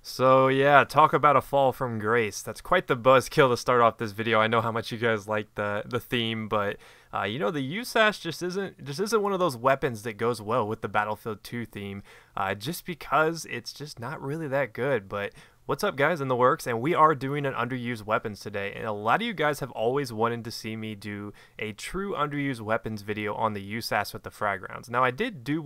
So yeah, talk about a fall from grace. That's quite the buzzkill to start off this video. I know how much you guys like the theme, but the USAS just isn't one of those weapons that goes well with the Battlefield 2 theme, just because it's just not really that good. But what's up, guys? In the works, and we are doing an underused weapons today. And a lot of you guys have always wanted to see me do a true underused weapons video on the USAS with the frag rounds. Now I did do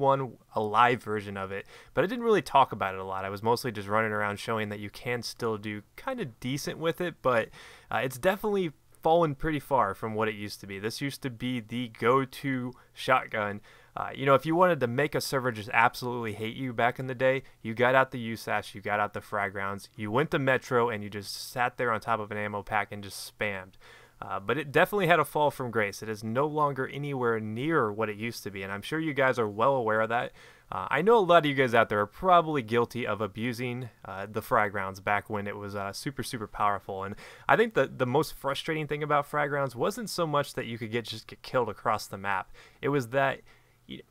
a live version of it, but I didn't really talk about it a lot. I was mostly just running around showing that you can still do kind of decent with it, but it's definitely fallen pretty far from what it used to be. This used to be the go-to shotgun. If you wanted to make a server just absolutely hate you back in the day, you got out the USAS, you got out the frag rounds, you went to Metro, and you just sat there on top of an ammo pack and just spammed. But it definitely had a fall from grace. It is no longer anywhere near what it used to be, and I'm sure you guys are well aware of that. I know a lot of you guys out there are probably guilty of abusing the frag rounds back when it was super powerful. And I think the most frustrating thing about frag rounds wasn't so much that you could just get killed across the map. It was that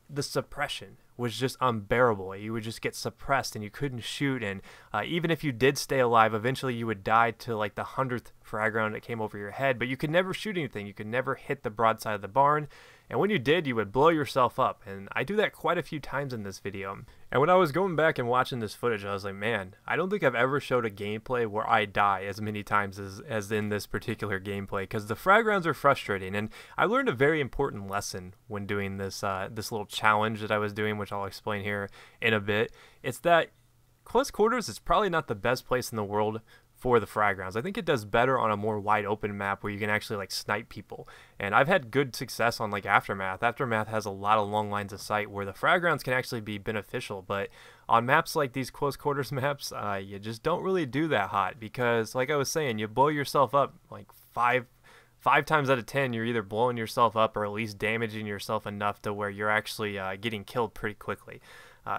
the suppression was just unbearable. You would just get suppressed and you couldn't shoot, and even if you did stay alive, eventually you would die to like the 100th frag round that came over your head, but you could never shoot anything. You could never hit the broadside of the barn, and when you did, you would blow yourself up. And I do that quite a few times in this video. And when I was going back and watching this footage, I was like, man, I don't think I've ever showed a gameplay where I die as many times as in this particular gameplay, because the frag rounds are frustrating. And I learned a very important lesson when doing this this little challenge that I was doing, which I'll explain here in a bit. It's that close quarters is probably not the best place in the world for the frag rounds. I think it does better on a more wide open map where you can actually like snipe people. And I've had good success on like Aftermath. Aftermath has a lot of long lines of sight where the frag rounds can actually be beneficial, but on maps like these close quarters maps, you just don't really do that hot, because like I was saying, you blow yourself up like five times out of 10. You're either blowing yourself up or at least damaging yourself enough to where you're actually getting killed pretty quickly.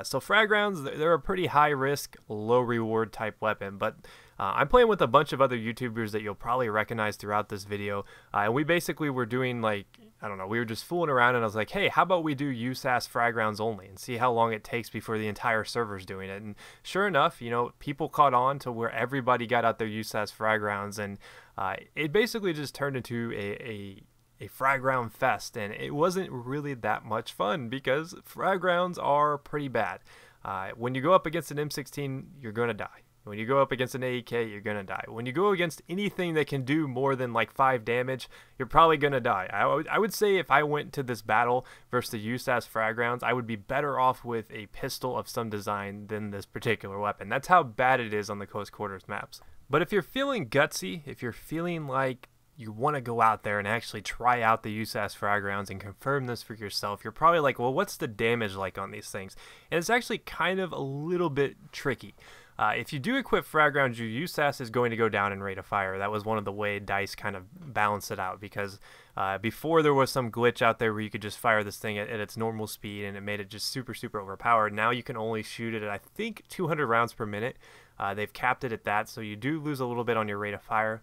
So frag rounds, they're a pretty high risk, low reward type weapon, but I'm playing with a bunch of other YouTubers that you'll probably recognize throughout this video, and we basically were doing like, I don't know, we were just fooling around, and I was like, hey, how about we do USAS frag rounds only and see how long it takes before the entire server's doing it. And sure enough, people caught on to where everybody got out their USAS frag rounds, and it basically just turned into a frag round fest, and it wasn't really that much fun because frag rounds are pretty bad. When you go up against an M16, you're gonna die. When you go up against an AEK, you're gonna die. When you go against anything that can do more than like 5 damage, you're probably gonna die. I would say if I went to this battle versus the USAS frag rounds, I would be better off with a pistol of some design than this particular weapon. That's how bad it is on the close quarters maps. But if you're feeling gutsy, if you're feeling like you want to go out there and actually try out the USAS frag rounds and confirm this for yourself, you're probably like, well, what's the damage like on these things? And it's actually kind of a little bit tricky. If you do equip frag rounds, your USAS is going to go down in rate of fire. That was one of the way DICE kind of balanced it out, because before there was some glitch out there where you could just fire this thing at its normal speed and it made it just super overpowered. Now you can only shoot it at, I think, 200 rounds per minute. They've capped it at that, so you do lose a little bit on your rate of fire.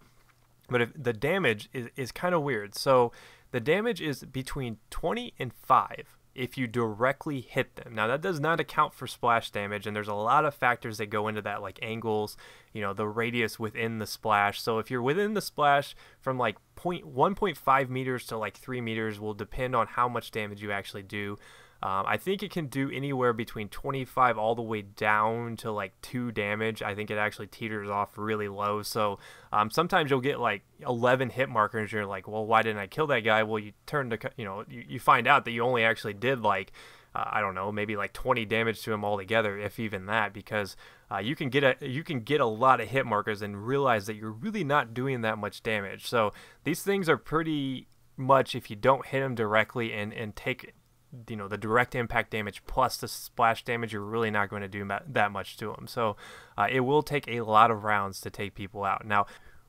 But if the damage is kind of weird. So the damage is between 20 and 5 if you directly hit them. Now that does not account for splash damage, and there's a lot of factors that go into that, like angles, the radius within the splash. So if you're within the splash from like 1.5 meters to like 3 meters will depend on how much damage you actually do. I think it can do anywhere between 25 all the way down to like 2 damage. I think it actually teeters off really low. So sometimes you'll get like 11 hit markers, and you're like, well, why didn't I kill that guy? Well, you turn to, you find out that you only actually did like, I don't know, maybe like 20 damage to him altogether, if even that, because you can get a lot of hit markers and realize that you're really not doing that much damage. So these things are pretty much, if you don't hit them directly and take the direct impact damage plus the splash damage, you're really not going to do that much to them. So it will take a lot of rounds to take people out. Now,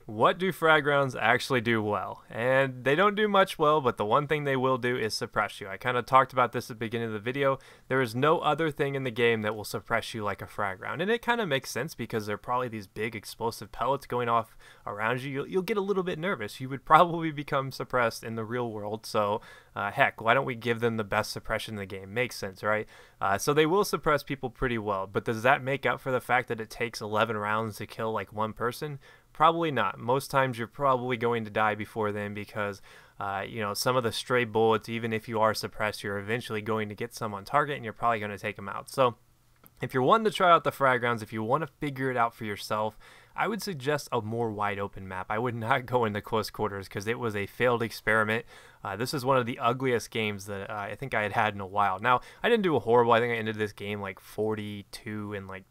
What do frag rounds actually do well? And they don't do much well, but the one thing they will do is suppress you. I kind of talked about this at the beginning of the video. There is no other thing in the game that will suppress you like a frag round. And it kind of makes sense because there are probably these big explosive pellets going off around you. You'll get a little bit nervous. You would probably become suppressed in the real world. So heck, why don't we give them the best suppression in the game? Makes sense, right? So they will suppress people pretty well. But does that make up for the fact that it takes 11 rounds to kill like one person? Probably not. Most times you're probably going to die before then because, you know, some of the stray bullets, even if you are suppressed, you're eventually going to get some on target and you're probably going to take them out. So if you're wanting to try out the frag rounds, if you want to figure it out for yourself, I would suggest a more wide open map. I would not go into close quarters because it was a failed experiment. This is one of the ugliest games that I think I had in a while. Now, I didn't do a horrible. I think I ended this game like 42 and like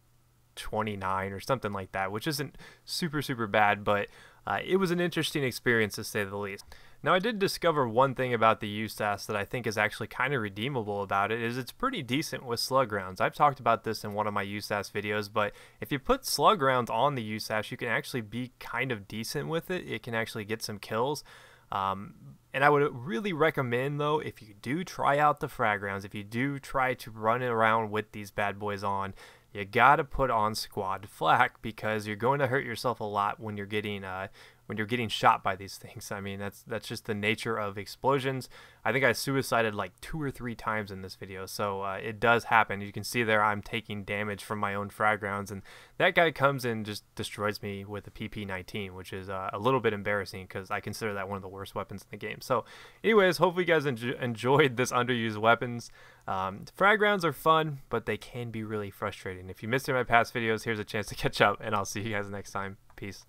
29 or something like that, which isn't super bad, but it was an interesting experience to say the least. Now, I did discover one thing about the USAS that I think is actually kind of redeemable about it, is it's pretty decent with slug rounds. I've talked about this in one of my USAS videos, but if you put slug rounds on the USAS, you can actually be kind of decent with it. It can actually get some kills. And I would really recommend, though, if you do try out the frag rounds, if you do try to run around with these bad boys on, you gotta put on squad flak because you're going to hurt yourself a lot when you're getting shot by these things. I mean, that's just the nature of explosions. I think I suicided like 2 or 3 times in this video, so it does happen. You can see there I'm taking damage from my own frag rounds, and that guy comes and just destroys me with a PP-19, which is a little bit embarrassing because I consider that one of the worst weapons in the game. So anyways, hopefully you guys enjoyed this underused weapons. Frag rounds are fun, but they can be really frustrating. If you missed any of my past videos, here's a chance to catch up, and I'll see you guys next time. Peace.